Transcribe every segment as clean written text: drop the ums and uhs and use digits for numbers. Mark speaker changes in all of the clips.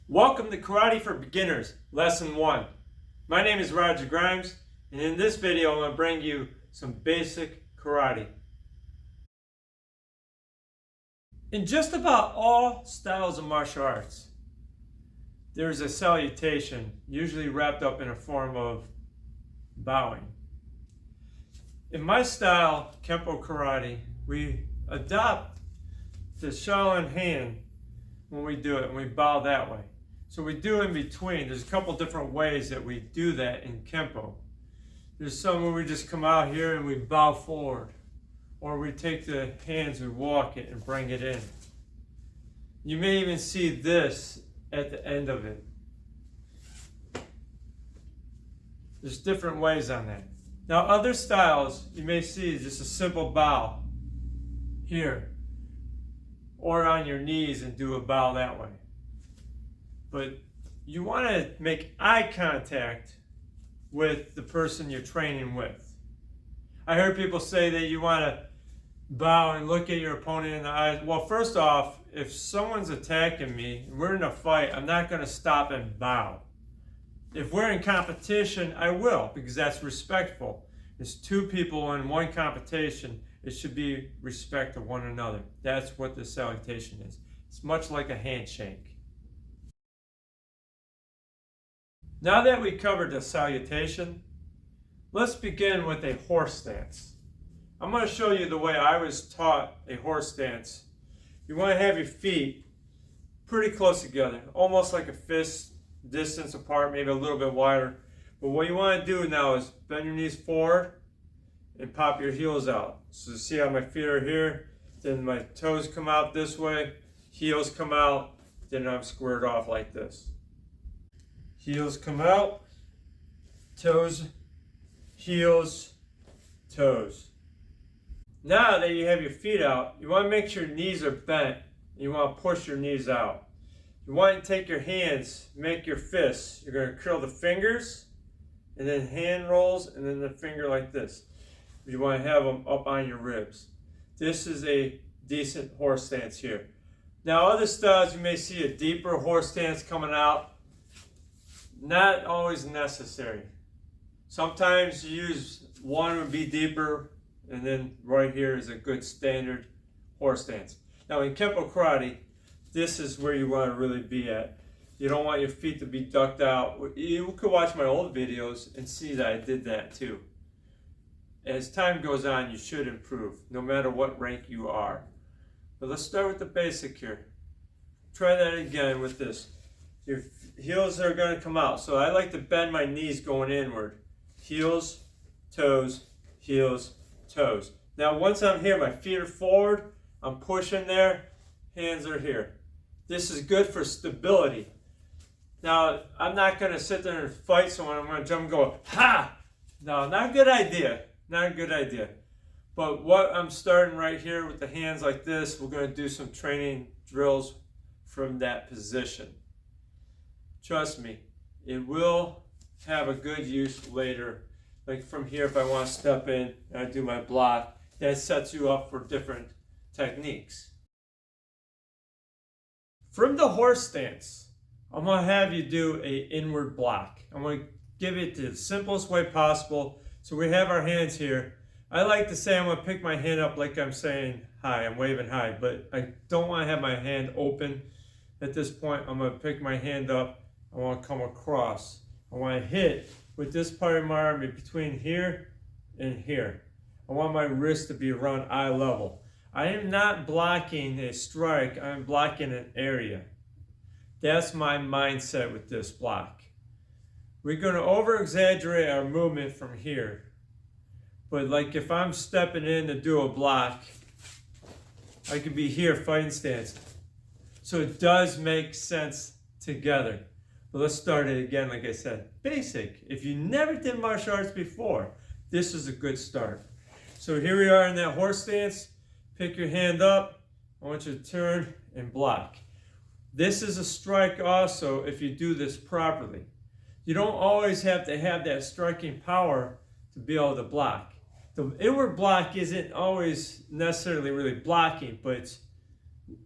Speaker 1: Welcome to Karate for Beginners, Lesson 1. My name is Roger Grimes, and in this video I'm going to bring you some basic karate. In just about all styles of martial arts, there's a salutation, usually wrapped up in a form of bowing. In my style, kenpo karate, we adopt the Shaolin hand when we do it, and we bow that way. So we do in between. There's a couple different ways that we do that in kenpo. There's some where we just come out here and we bow forward, or we take the hands and walk it and bring it in. You may even see this at the end of it. There's different ways on that. Now other styles you may see just a simple bow here, or on your knees and do a bow that way. But you want to make eye contact with the person you're training with. I heard people say that you want to bow and look at your opponent in the eyes. Well, first off, if someone's attacking me and we're in a fight, I'm not going to stop and bow. If we're in competition, I will, because that's respectful. It's two people in one competition. It should be respect to one another. That's what the salutation is. It's much like a handshake. Now that we covered the salutation, let's begin with a horse stance. I'm going to show you the way I was taught a horse stance. You want to have your feet pretty close together, almost like a fist distance apart, maybe a little bit wider. But what you want to do now is bend your knees forward and pop your heels out. So see how my feet are here, then my toes come out this way, heels come out, then I'm squared off like this. Heels come out, toes, heels, toes. Now that you have your feet out, you want to make sure your knees are bent. You want to push your knees out. You want to take your hands, make your fists. You're going to curl the fingers, and then hand rolls, and then the finger like this. You want to have them up on your ribs. This is a decent horse stance here. Now other styles, you may see a deeper horse stance coming out. Not always necessary. Sometimes you use one would be deeper, and then right here is a good standard horse stance. Now in kenpo karate, this is where you want to really be at. You don't want your feet to be ducked out. You could watch my old videos and see that I did that too. As time goes on, you should improve, no matter what rank you are. But let's start with the basic here. Try that again with this. Your heels are going to come out. So I like to bend my knees going inward. Heels, toes, heels, toes. Now once I'm here, my feet are forward. I'm pushing there. Hands are here. This is good for stability. Now, I'm not going to sit there and fight someone. I'm going to jump and go, ha! No, not a good idea. Not a good idea. But what I'm starting right here with the hands like this, we're going to do some training drills from that position. Trust me, it will have a good use later. Like from here, if I want to step in and I do my block, that sets you up for different techniques. From the horse stance, I'm going to have you do an inward block. I'm going to give it the simplest way possible. So we have our hands here. I like to say I'm going to pick my hand up like I'm saying hi, I'm waving hi, but I don't want to have my hand open. At this point, I'm going to pick my hand up. I want to come across. I want to hit with this part of my arm between here and here. I want my wrist to be around eye level. I am not blocking a strike, I'm blocking an area. That's my mindset with this block. We're going to over-exaggerate our movement from here. But like if I'm stepping in to do a block, I could be here fighting stance. So it does make sense together. But let's start it again, like I said. Basic. If you never did martial arts before, this is a good start. So here we are in that horse stance. Pick your hand up. I want you to turn and block. This is a strike also if you do this properly. You don't always have to have that striking power to be able to block. The inward block isn't always necessarily really blocking, but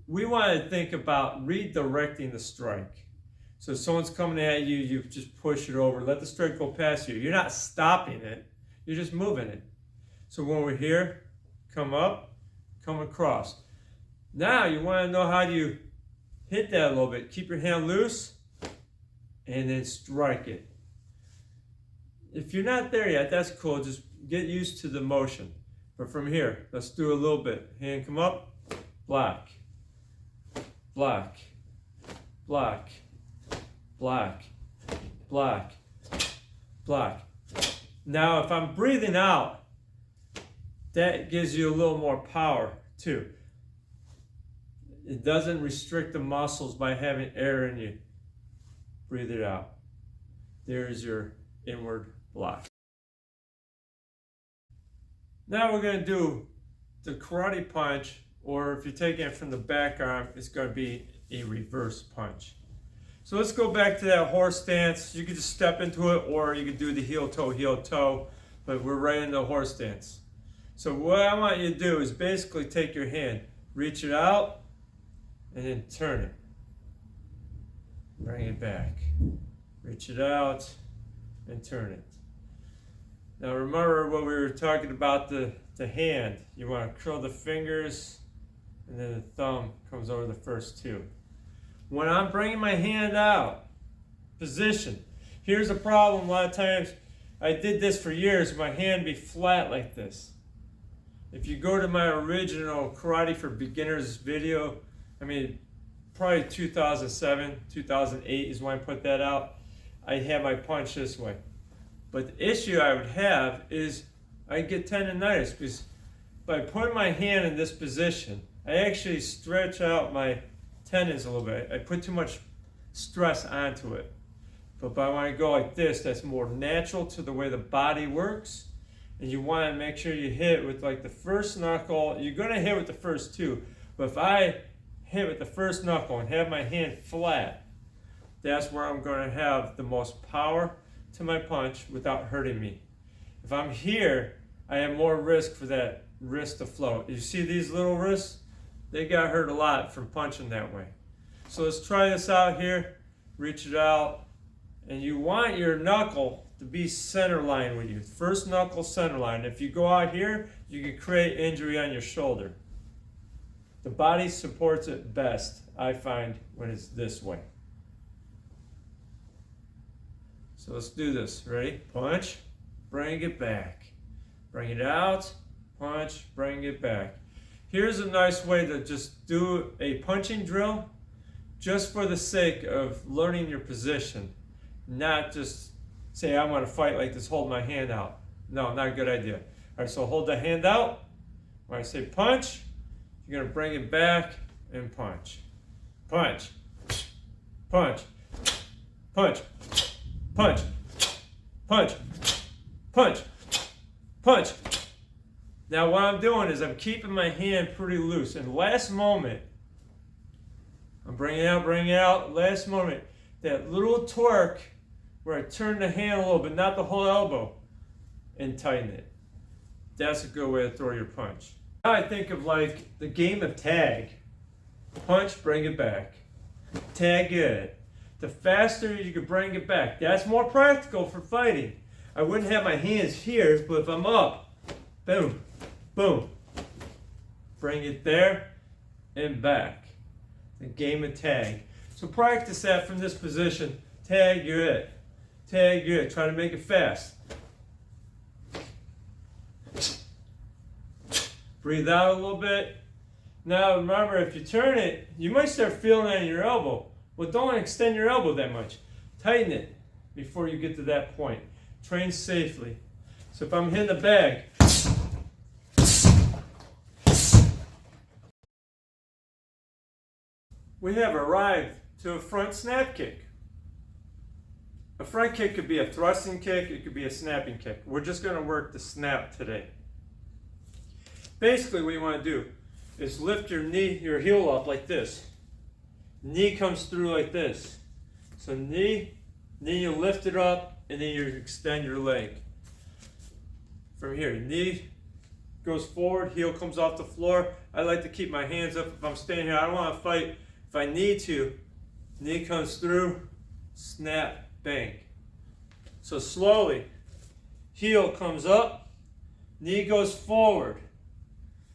Speaker 1: we want to think about redirecting the strike. So if someone's coming at you, you just push it over. Let the strike go past you. You're not stopping it. You're just moving it. So when we're here, come up, come across. Now you want to know how you hit that a little bit. Keep your hand loose and then strike it. If you're not there yet, that's cool. Just get used to the motion. But from here, let's do a little bit. Hand come up, block, block, block, block, block, block. Now if I'm breathing out, that gives you a little more power too. It doesn't restrict the muscles by having air in you. Breathe it out. There's your inward block. Now we're going to do the karate punch, or if you're taking it from the back arm, it's going to be a reverse punch. So let's go back to that horse stance. You can just step into it, or you can do the heel toe, but we're right in the horse stance. So what I want you to do is basically take your hand, reach it out, and then turn it. Bring it back. Reach it out and turn it. Now remember what we were talking about, the hand. You want to curl the fingers and then the thumb comes over the first two. When I'm bringing my hand out, position. Here's the problem. A lot of times, I did this for years, my hand be flat like this. If you go to my original Karate for Beginners video, probably 2007, 2008 is when I put that out, I had my punch this way. But the issue I would have is I get tendonitis because by putting my hand in this position, I actually stretch out my tendons a little bit. I put too much stress onto it. But when I go like this, that's more natural to the way the body works. And you want to make sure you hit with like the first knuckle. You're going to hit with the first two. But if I hit with the first knuckle and have my hand flat, that's where I'm going to have the most power to my punch without hurting me. If I'm here, I have more risk for that wrist to float. You see these little wrists? They got hurt a lot from punching that way. So let's try this out here. Reach it out. And you want your knuckle to be center line with you. First knuckle center line. If you go out here, you can create injury on your shoulder. The body supports it best, I find, when it's this way. So let's do this. Ready? Punch, bring it back. Bring it out, punch, bring it back. Here's a nice way to just do a punching drill just for the sake of learning your position. Not just say, I'm going to fight like this, hold my hand out. No, not a good idea. All right, so hold the hand out. When I say punch, you're going to bring it back and punch. Punch, punch, punch, punch, punch, punch, punch. Now what I'm doing is I'm keeping my hand pretty loose. And last moment, I'm bringing it out, last moment, that little torque where I turn the hand a little bit, not the whole elbow, and tighten it. That's a good way to throw your punch. Now I think of like the game of tag. Punch, bring it back. Tag it. The faster you can bring it back. That's more practical for fighting. I wouldn't have my hands here, but if I'm up, boom, boom. Bring it there and back. The game of tag. So practice that from this position. Tag, you're it. Tag, you're it. Try to make it fast. Breathe out a little bit. Now remember, if you turn it, you might start feeling it in your elbow. Well, don't extend your elbow that much. Tighten it before you get to that point. Train safely. So if I'm hitting the bag, we have arrived to a front snap kick. A front kick could be a thrusting kick, it could be a snapping kick. We're just going to work the snap today. Basically what you want to do is lift your knee, your heel up like this. Knee comes through like this. So knee, then you lift it up and then you extend your leg. From here, knee goes forward, heel comes off the floor. I like to keep my hands up if I'm standing here. I don't want to fight. If I need to, knee comes through, snap, bang. So slowly, heel comes up, knee goes forward.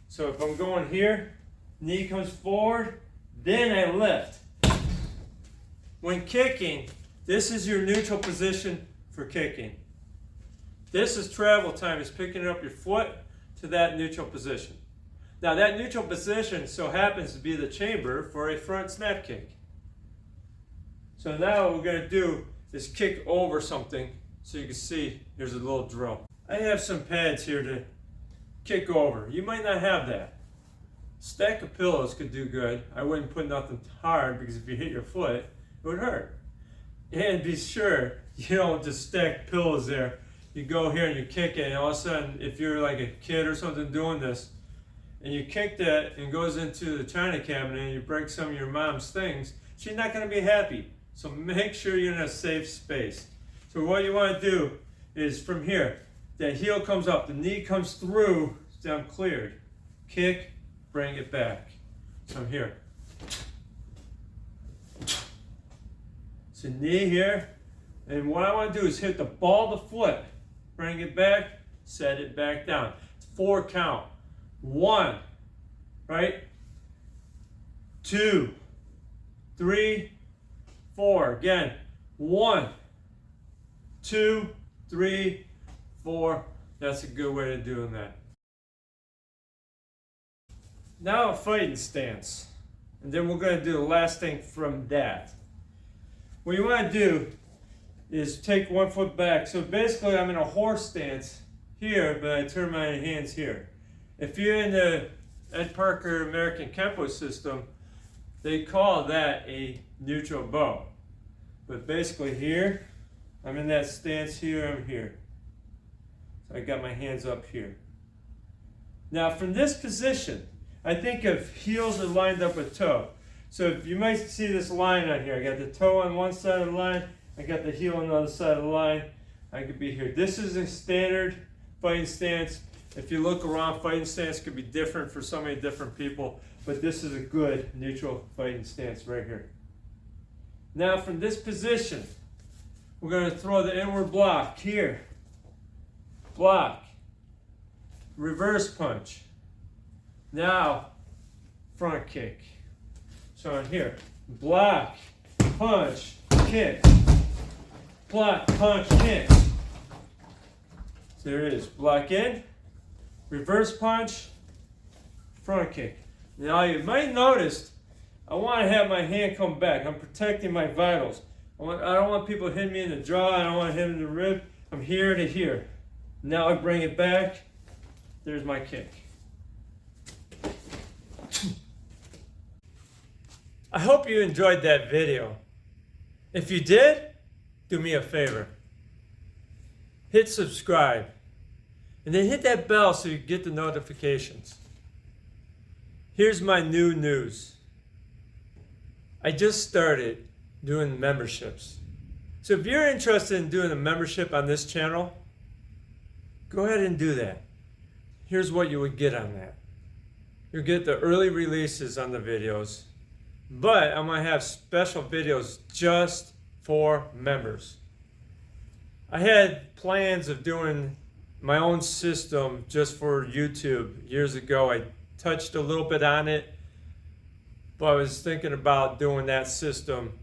Speaker 1: So if I'm going here, knee comes forward, then I lift. When kicking, this is your neutral position for kicking. This is travel time, is picking up your foot to that neutral position. Now that neutral position so happens to be the chamber for a front snap kick. So now what we're going to do is kick over something so you can see there's a little drill. I have some pads here to kick over. You might not have that. Stack of pillows could do good. I wouldn't put nothing hard because if you hit your foot, it would hurt. And be sure you don't just stack pillows there. You go here and you kick it, and all of a sudden, if you're like a kid or something doing this, and you kick that and it goes into the china cabinet and you break some of your mom's things, she's not going to be happy. So make sure you're in a safe space. So what you want to do is from here, that heel comes up, the knee comes through, so I'm cleared. Kick, bring it back. So I'm here. So knee here, and what I want to do is hit the ball of the foot, bring it back, set it back down. It's 4 count. 1, right? 2, 3, 4. Again, 1, 2, 3, 4. That's a good way of doing that. Now a fighting stance. And then we're going to do the last thing from that. What you want to do is take 1 foot back. So basically I'm in a horse stance here, but I turn my hands here. If you're in the Ed Parker American Kenpo system, they call that a neutral bow. But basically here, I'm in that stance here, I'm here. So I got my hands up here. Now from this position, I think of heels are lined up with toe. So if you might see this line on here, I got the toe on one side of the line, I got the heel on the other side of the line. I could be here. This is a standard fighting stance. If you look around, fighting stance could be different for so many different people, but this is a good neutral fighting stance right here. Now from this position, we're going to throw the inward block here. Block. Reverse punch. Now, front kick. So on here, block, punch, kick. Block, punch, kick. So there it is. Block in, reverse punch, front kick. Now you might notice I want to have my hand come back. I'm protecting my vitals. I don't want people hitting me in the jaw. I don't want to hit in the rib. I'm here to here. Now I bring it back. There's my kick. I hope you enjoyed that video. If you did, do me a favor. Hit subscribe. And then hit that bell so you get the notifications. Here's my new news. I just started doing memberships. So if you're interested in doing a membership on this channel, go ahead and do that. Here's what you would get on that. You'll get the early releases on the videos, but I'm going to have special videos just for members. I had plans of doing my own system just for YouTube years ago. I touched a little bit on it, but I was thinking about doing that system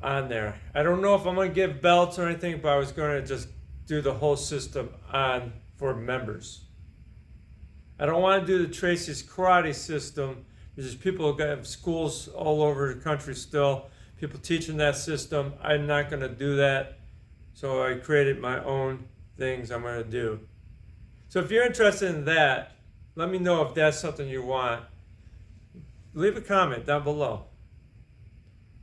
Speaker 1: on there. I don't know if I'm going to give belts or anything, but I was going to just do the whole system on for members. I don't want to do the Tracy's Karate system. There's people who have schools all over the country still, people teaching that system. I'm not going to do that. So I created my own things I'm going to do. So if you're interested in that, let me know if that's something you want. Leave a comment down below.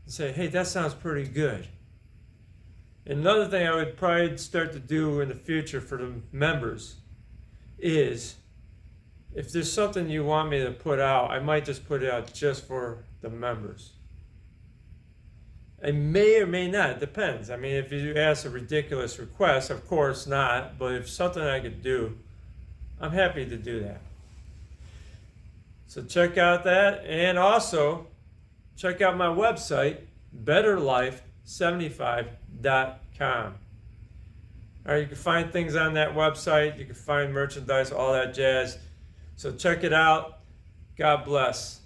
Speaker 1: And say, hey, that sounds pretty good. Another thing I would probably start to do in the future for the members is, if there's something you want me to put out, I might just put it out just for the members. I may or may not, it depends. I mean, if you ask a ridiculous request, of course not, but if something I could do, I'm happy to do that. So check out that, and also check out my website, betterlife foryou.75.com. All right, you can find things on that website. You can find merchandise, all that jazz. So check it out. God bless.